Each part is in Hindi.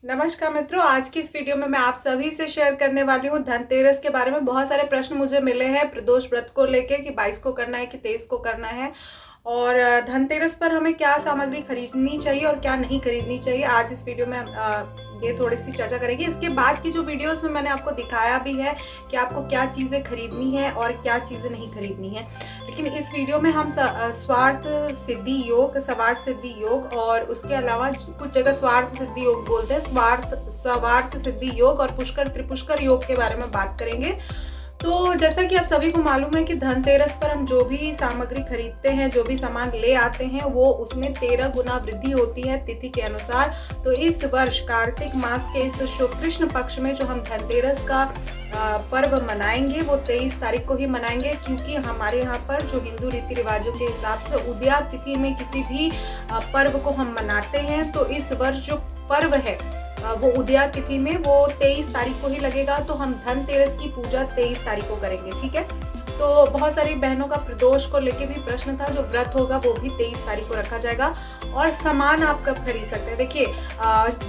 नमस्कार मित्रों, आज की इस वीडियो में मैं आप सभी से शेयर करने वाली हूँ धनतेरस के बारे में। बहुत सारे प्रश्न मुझे मिले हैं प्रदोष व्रत को लेके कि 22 को करना है कि 23 को करना है, और धनतेरस पर हमें क्या सामग्री खरीदनी चाहिए और क्या नहीं खरीदनी चाहिए। आज इस वीडियो में ये थोड़ी सी चर्चा करेंगे। इसके बाद की जो वीडियोस में मैंने आपको दिखाया भी है कि आपको क्या चीज़ें खरीदनी है और क्या चीज़ें नहीं खरीदनी है। लेकिन इस वीडियो में हम स्वार्थ सिद्धि योग और उसके अलावा कुछ जगह स्वार्थ सिद्धि योग बोलते हैं, स्वार्थ सिद्धि योग और पुष्कर त्रिपुष्कर योग के बारे में बात करेंगे। तो जैसा कि आप सभी को मालूम है कि धनतेरस पर हम जो भी सामग्री खरीदते हैं, जो भी सामान ले आते हैं, वो उसमें 13 गुना वृद्धि होती है तिथि के अनुसार। तो इस वर्ष कार्तिक मास के इस शुक्ल कृष्ण पक्ष में जो हम धनतेरस का पर्व मनाएंगे वो 23 तारीख को ही मनाएंगे, क्योंकि हमारे यहाँ पर जो हिंदू रीति रिवाजों के हिसाब से उदया तिथि में किसी भी पर्व को हम मनाते हैं। तो इस वर्ष जो पर्व है वो उदया तिथि में वो 23 तारीख को ही लगेगा। तो हम धनतेरस की पूजा 23 तारीख को करेंगे, ठीक है। तो बहुत सारी बहनों का प्रदोष को लेके भी प्रश्न था। जो व्रत होगा वो भी 23 तारीख को रखा जाएगा। और सामान आप कब खरीद सकते हैं? देखिए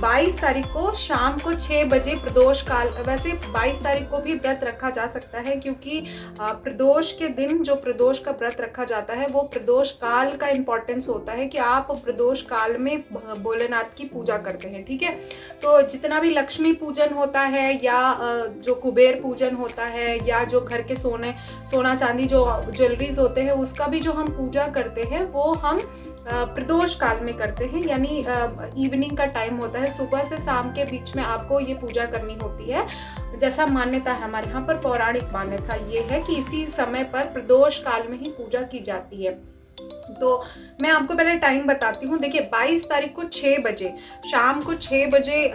22 तारीख को शाम को 6 बजे प्रदोष काल, वैसे 22 तारीख को भी व्रत रखा जा सकता है, क्योंकि प्रदोष के दिन जो प्रदोष का व्रत रखा जाता है वो प्रदोष काल का इम्पोर्टेंस होता है कि आप प्रदोष काल में भोलेनाथ की पूजा करते हैं, ठीक है। तो जितना भी लक्ष्मी पूजन होता है या जो कुबेर पूजन होता है या जो घर के सोना चांदी जो ज्वेलरीज होते हैं उसका भी जो हम पूजा करते हैं वो हम प्रदोष काल में करते हैं, यानी इवनिंग का टाइम होता है, सुबह से शाम के बीच में आपको ये पूजा करनी होती है। जैसा मान्यता है हमारे यहाँ पर, पौराणिक मान्यता ये है कि इसी समय पर प्रदोष काल में ही पूजा की जाती है। तो मैं आपको पहले टाइम बताती हूँ। देखिए 22 तारीख को 6 बजे, शाम को 6 बजे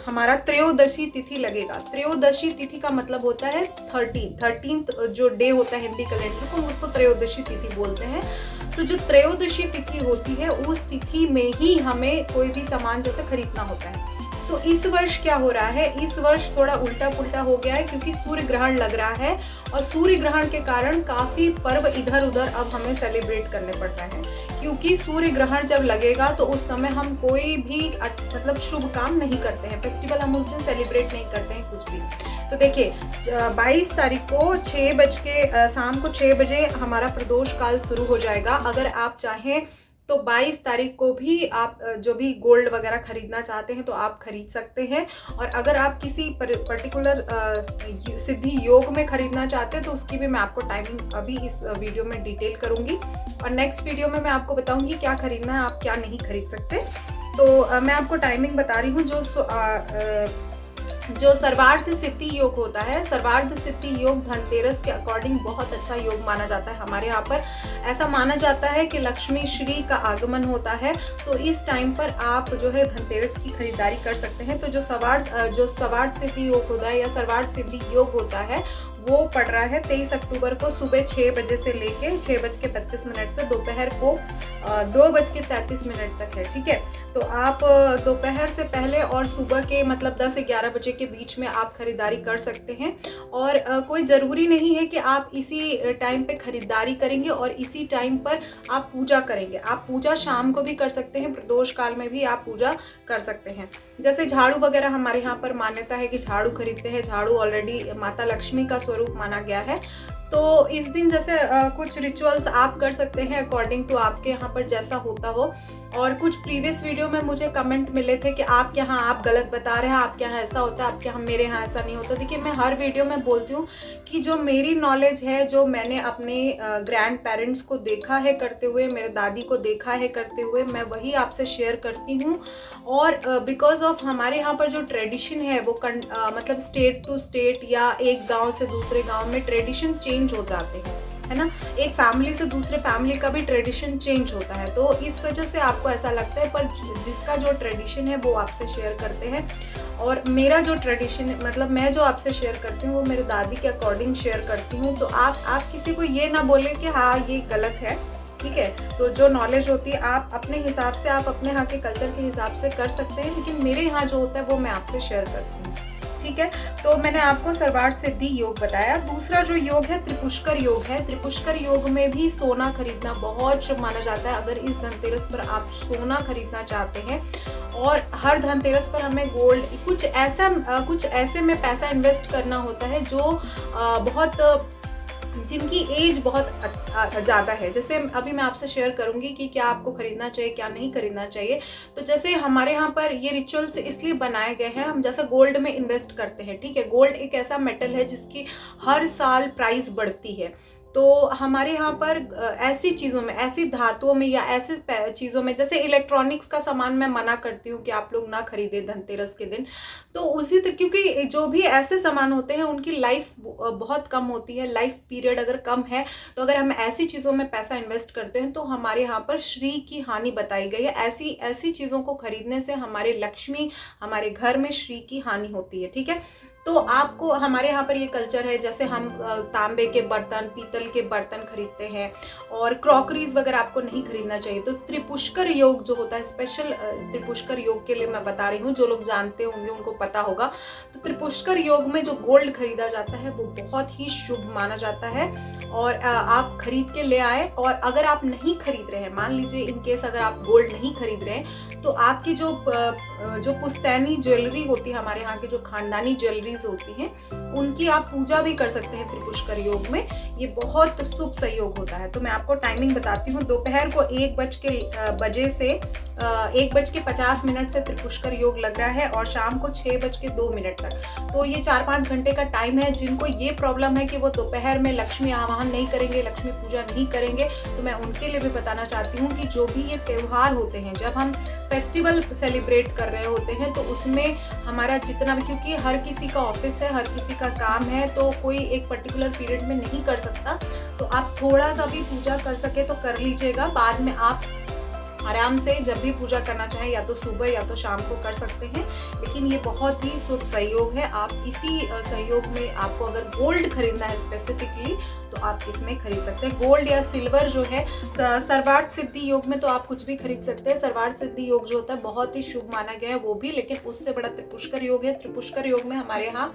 हमारा त्रयोदशी तिथि लगेगा। त्रयोदशी तिथि का मतलब होता है 13th जो डे होता है हिंदी कैलेंडर को, उसको त्रयोदशी तिथि बोलते हैं। तो जो त्रयोदशी तिथि होती है उस तिथि में ही हमें कोई भी सामान जैसे खरीदना होता है। तो इस वर्ष क्या हो रहा है, इस वर्ष थोड़ा उल्टा पुल्टा हो गया है, क्योंकि सूर्य ग्रहण लग रहा है और सूर्य ग्रहण के कारण काफ़ी पर्व इधर उधर अब हमें सेलिब्रेट करने पड़ता है। क्योंकि सूर्य ग्रहण जब लगेगा तो उस समय हम कोई भी मतलब शुभ काम नहीं करते हैं, फेस्टिवल हम उस दिन सेलिब्रेट नहीं करते हैं कुछ भी। तो देखिए 22 तारीख को शाम को 6 बजे हमारा प्रदोष काल शुरू हो जाएगा। अगर आप चाहें तो 22 तारीख को भी आप जो भी गोल्ड वगैरह खरीदना चाहते हैं तो आप खरीद सकते हैं। और अगर आप किसी पर्टिकुलर सिद्धि योग में खरीदना चाहते हैं तो उसकी भी मैं आपको टाइमिंग अभी इस वीडियो में डिटेल करूंगी, और नेक्स्ट वीडियो में मैं आपको बताऊंगी क्या खरीदना है, आप क्या नहीं खरीद सकते। तो मैं आपको टाइमिंग बता रही हूँ। जो सर्वार्थ सिद्धि योग होता है, सर्वार्थ सिद्धि योग धनतेरस के अकॉर्डिंग बहुत अच्छा योग माना जाता है। हमारे यहाँ पर ऐसा माना जाता है कि लक्ष्मी श्री का आगमन होता है, तो इस टाइम पर आप जो है धनतेरस की खरीदारी कर सकते हैं। तो जो सर्वार्थ सिद्धि योग होता है या सर्वार्थ सिद्धि योग होता है वो पड़ रहा है 23 अक्टूबर को सुबह 6 बजे से लेके 6:32 से दोपहर को 2:33 तक है, ठीक है। तो आप दोपहर से पहले और सुबह के मतलब 10 से 11 बजे के बीच में आप खरीदारी कर सकते हैं। और कोई ज़रूरी नहीं है कि आप इसी टाइम पे खरीदारी करेंगे और इसी टाइम पर आप पूजा करेंगे। आप पूजा शाम को भी कर सकते हैं, प्रदोष काल में भी आप पूजा कर सकते हैं। जैसे झाड़ू वगैरह हमारे यहाँ पर मान्यता है कि झाड़ू खरीदते हैं, झाड़ू ऑलरेडी माता लक्ष्मी का स्वरूप माना गया है। तो इस दिन जैसे कुछ रिचुअल्स आप कर सकते हैं अकॉर्डिंग टू आपके यहाँ पर जैसा होता हो। और कुछ प्रीवियस वीडियो में मुझे कमेंट मिले थे कि आपके यहाँ आप गलत बता रहे हैं, आपके यहाँ ऐसा होता है, आपके यहाँ मेरे यहाँ ऐसा नहीं होता। देखिए मैं हर वीडियो में बोलती हूँ कि जो मेरी नॉलेज है, जो मैंने अपने ग्रैंड पेरेंट्स को देखा है करते हुए, मेरे दादी को देखा है करते हुए, मैं वही आपसे शेयर करती हूँ। और बिकॉज ऑफ हमारे यहाँ पर जो ट्रेडिशन है वो मतलब स्टेट टू स्टेट या एक गाँव से दूसरे गाँव में ट्रेडिशन चेंज हो जाते हैं, है ना। एक फैमिली से दूसरे फैमिली का भी ट्रेडिशन चेंज होता है, तो इस वजह से आपको ऐसा लगता है। पर जिसका जो ट्रेडिशन है वो आपसे शेयर करते हैं, और मेरा जो ट्रेडिशन मतलब मैं जो आपसे शेयर करती हूँ वो मेरे दादी के अकॉर्डिंग शेयर करती हूँ। तो आप किसी को ये ना बोले कि हाँ ये गलत है, ठीक है। तो जो नॉलेज होती है आप अपने हिसाब से, आप अपने यहाँ के कल्चर के हिसाब से कर सकते हैं, लेकिन मेरे यहाँ जो होता है वो मैं आपसे शेयर करती हूँ, ठीक है। तो मैंने आपको सर्वार्थ सिद्धि योग बताया। दूसरा जो योग है त्रिपुष्कर योग है। त्रिपुष्कर योग में भी सोना खरीदना बहुत शुभ माना जाता है। अगर इस धनतेरस पर आप सोना खरीदना चाहते हैं और हर धनतेरस पर हमें गोल्ड कुछ ऐसे में पैसा इन्वेस्ट करना होता है जो बहुत जिनकी एज बहुत ज़्यादा है। जैसे अभी मैं आपसे शेयर करूंगी कि क्या आपको खरीदना चाहिए, क्या नहीं खरीदना चाहिए। तो जैसे हमारे यहाँ पर ये रिचुअल्स इसलिए बनाए गए हैं, हम जैसे गोल्ड में इन्वेस्ट करते हैं, ठीक है। गोल्ड एक ऐसा मेटल है जिसकी हर साल प्राइस बढ़ती है। तो हमारे यहाँ पर ऐसी चीज़ों में, ऐसी धातुओं में या ऐसे चीज़ों में, जैसे इलेक्ट्रॉनिक्स का सामान मैं मना करती हूँ कि आप लोग ना खरीदें धनतेरस के दिन। तो उसी क्योंकि जो भी ऐसे सामान होते हैं उनकी लाइफ बहुत कम होती है, लाइफ पीरियड अगर कम है, तो अगर हम ऐसी चीज़ों में पैसा इन्वेस्ट करते हैं तो हमारे यहाँ पर श्री की हानि बताई गई है। ऐसी ऐसी चीज़ों को खरीदने से हमारे लक्ष्मी, हमारे घर में श्री की हानि होती है, ठीक है। तो आपको, हमारे यहाँ पर ये कल्चर है, जैसे हम तांबे के बर्तन, पीतल के बर्तन खरीदते हैं और क्रॉकरीज वगैरह आपको नहीं खरीदना चाहिए। तो त्रिपुष्कर योग जो होता है, स्पेशल त्रिपुष्कर योग के लिए मैं बता रही हूँ, जो लोग जानते होंगे उनको पता होगा। तो त्रिपुष्कर योग में जो गोल्ड खरीदा जाता है वो बहुत ही शुभ माना जाता है और आप खरीद के ले आए। और अगर आप नहीं खरीद रहे हैं, मान लीजिए इन केस अगर आप गोल्ड नहीं खरीद रहे हैं, तो आपकी जो पुश्तैनी ज्वेलरी होती है, हमारे यहाँ की जो खानदानी ज्वेलरी होती हैं, उनकी आप पूजा भी कर सकते हैं त्रिपुष्कर योग में। ये बहुत शुभ सहयोग होता है। तो मैं आपको टाइमिंग बताती हूँ। दोपहर को 1 से 1:50 से त्रिपुष्कर योग लग रहा है और शाम को 6:02 तक। तो ये 4-5 घंटे का टाइम है। जिनको ये प्रॉब्लम है कि वो दोपहर में लक्ष्मी आवाहन नहीं करेंगे, लक्ष्मी पूजा नहीं करेंगे, तो मैं उनके लिए भी बताना चाहती हूँ कि जो भी ये त्योहार होते हैं, जब हम फेस्टिवल सेलिब्रेट कर रहे होते हैं, तो उसमें हमारा जितना भी, क्योंकि हर किसी का ऑफिस है, हर किसी का काम है, तो कोई एक पर्टिकुलर पीरियड में नहीं कर सकता। तो आप थोड़ा सा भी पूजा कर सके तो कर लीजिएगा। बाद में आप आराम से जब भी पूजा करना चाहें, या तो सुबह या तो शाम को कर सकते हैं। लेकिन ये बहुत ही शुभ सहयोग है। आप इसी सहयोग में, आपको अगर गोल्ड खरीदना है स्पेसिफिकली, तो आप इसमें खरीद सकते हैं। गोल्ड या सिल्वर जो है, सर्वार्थ सिद्धि योग में तो आप कुछ भी खरीद सकते हैं। सर्वार्थ सिद्धि योग जो होता है बहुत ही शुभ माना गया है वो भी, लेकिन उससे बड़ा त्रिपुष्कर योग है। त्रिपुष्कर योग में हमारे यहाँ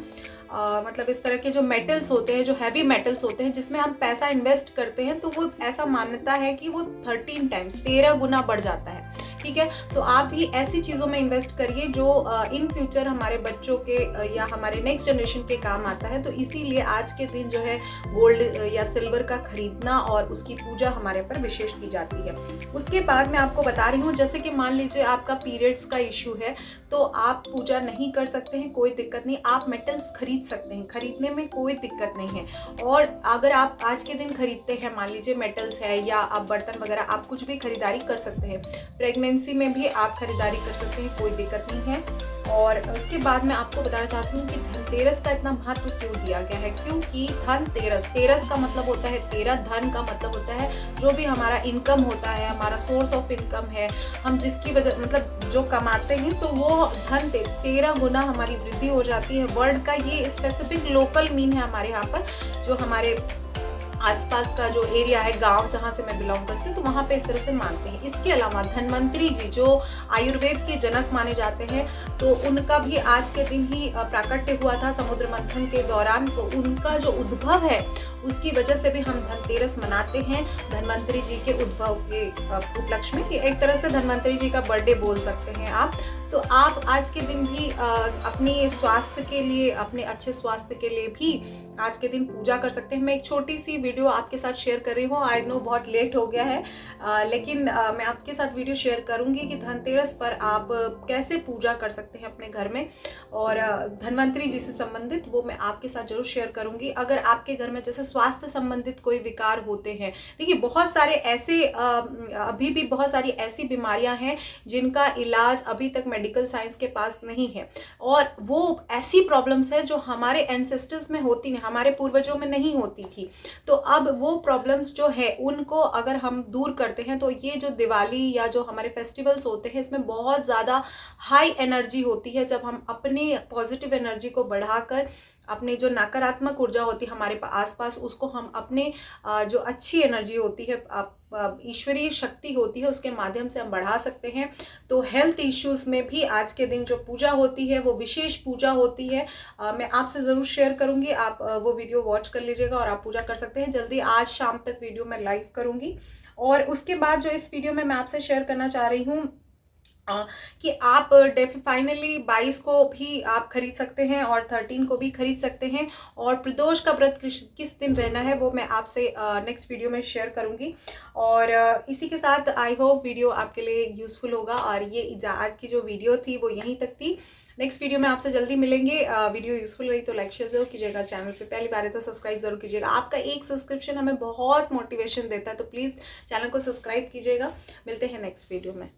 मतलब इस तरह के जो मेटल्स होते हैं, जो हैवी मेटल्स होते हैं, जिसमें हम पैसा इन्वेस्ट करते हैं, तो वो ऐसा मान्यता है कि वो 13 टाइम्स 13 गुना बढ़ जाता है, ठीक है। तो आप भी ऐसी चीज़ों में इन्वेस्ट करिए जो इन फ्यूचर हमारे बच्चों के या हमारे नेक्स्ट जनरेशन के काम आता है। तो इसीलिए आज के दिन जो है गोल्ड या सिल्वर का खरीदना और उसकी पूजा हमारे पर विशेष की जाती है। उसके बाद मैं आपको बता रही हूँ, जैसे कि मान लीजिए आपका पीरियड्स का इशू है, तो आप पूजा नहीं कर सकते हैं, कोई दिक्कत नहीं। आप मेटल्स खरीद सकते हैं, खरीदने में कोई दिक्कत नहीं है। और अगर आप आज के दिन खरीदते हैं, मान लीजिए मेटल्स है या आप बर्तन वगैरह, आप कुछ भी खरीदारी कर सकते हैं। प्रेगनेंसी में भी आप खरीदारी कर सकते हैं, कोई दिक्कत नहीं है। और उसके बाद मैं आपको बताना चाहती हूँ कि धनतेरस का इतना महत्व क्यों दिया गया है। क्योंकि धनतेरस, तेरस का मतलब होता है 13, धन का मतलब होता है जो भी हमारा इनकम होता है, हमारा सोर्स ऑफ इनकम है, हम जिसकी वजह मतलब जो कमाते हैं, तो वो धन 13 गुना हमारी वृद्धि हो जाती है। वर्ड का ये स्पेसिफिक लोकल मीन है हमारे यहाँ पर, जो हमारे आसपास का जो एरिया है, गांव जहाँ से मैं बिलोंग करती हूँ, तो वहाँ पे इस तरह से मानते हैं। इसके अलावा धन्वंतरी जी जो आयुर्वेद के जनक माने जाते हैं, तो उनका भी आज के दिन ही प्राकट्य हुआ था समुद्र मंथन के दौरान। तो उनका जो उद्भव है, उसकी वजह से भी हम धनतेरस मनाते हैं, धन्वंतरी जी के उद्भव के उपलक्ष्य में। एक तरह से धन्वंतरी जी का बर्थडे बोल सकते हैं आप। तो आप आज के दिन भी अपने स्वास्थ्य के लिए, अपने अच्छे स्वास्थ्य के लिए भी आज के दिन पूजा कर सकते हैं। मैं एक छोटी सी वीडियो आपके साथ शेयर कर रही हूँ। आई नो बहुत लेट हो गया है, लेकिन मैं आपके साथ वीडियो शेयर करूँगी कि धनतेरस पर आप कैसे पूजा कर सकते हैं अपने घर में, और धन्वंतरी जी से संबंधित वो मैं आपके साथ जरूर शेयर करूँगी। अगर आपके घर में जैसे स्वास्थ्य संबंधित कोई विकार होते हैं, देखिए बहुत सारे ऐसे अभी भी बहुत सारी ऐसी बीमारियां हैं जिनका इलाज अभी तक मेडिकल साइंस के पास नहीं है, और वो ऐसी प्रॉब्लम्स है जो हमारे एंसेस्टर्स में होती नहीं, हमारे पूर्वजों में नहीं होती थी। तो अब वो प्रॉब्लम्स जो है उनको अगर हम दूर करते हैं, तो ये जो दिवाली या जो हमारे फेस्टिवल्स होते हैं, इसमें बहुत ज़्यादा हाई एनर्जी होती है। जब हम अपने पॉजिटिव एनर्जी को बढ़ाकर अपने जो नकारात्मक ऊर्जा होती है हमारे आसपास, उसको हम अपने जो अच्छी एनर्जी होती है, ईश्वरीय शक्ति होती है, उसके माध्यम से हम बढ़ा सकते हैं। तो हेल्थ इश्यूज़ में भी आज के दिन जो पूजा होती है वो विशेष पूजा होती है। मैं आपसे ज़रूर शेयर करूंगी, आप वो वीडियो वॉच कर लीजिएगा और आप पूजा कर सकते हैं। जल्दी आज शाम तक वीडियो मैं लाइव करूंगी। और उसके बाद जो इस वीडियो में मैं आपसे शेयर करना चाह रही हूँ, कि आप फाइनली 22 को भी आप खरीद सकते हैं और 13 को भी खरीद सकते हैं। और प्रदोष का व्रत किस दिन रहना है वो मैं आपसे नेक्स्ट वीडियो में शेयर करूंगी। और इसी के साथ आई होप वीडियो आपके लिए यूजफुल होगा। और ये आज की जो वीडियो थी वो यहीं तक थी। नेक्स्ट वीडियो में आपसे जल्दी मिलेंगे। वीडियो यूजफुल रही तो लाइक शेयर जरूर कीजिएगा, चैनल पे पहली बार है तो सब्सक्राइब जरूर कीजिएगा। आपका एक सब्सक्रिप्शन हमें बहुत मोटिवेशन देता है, तो प्लीज़ चैनल को सब्सक्राइब कीजिएगा। मिलते हैं नेक्स्ट वीडियो में।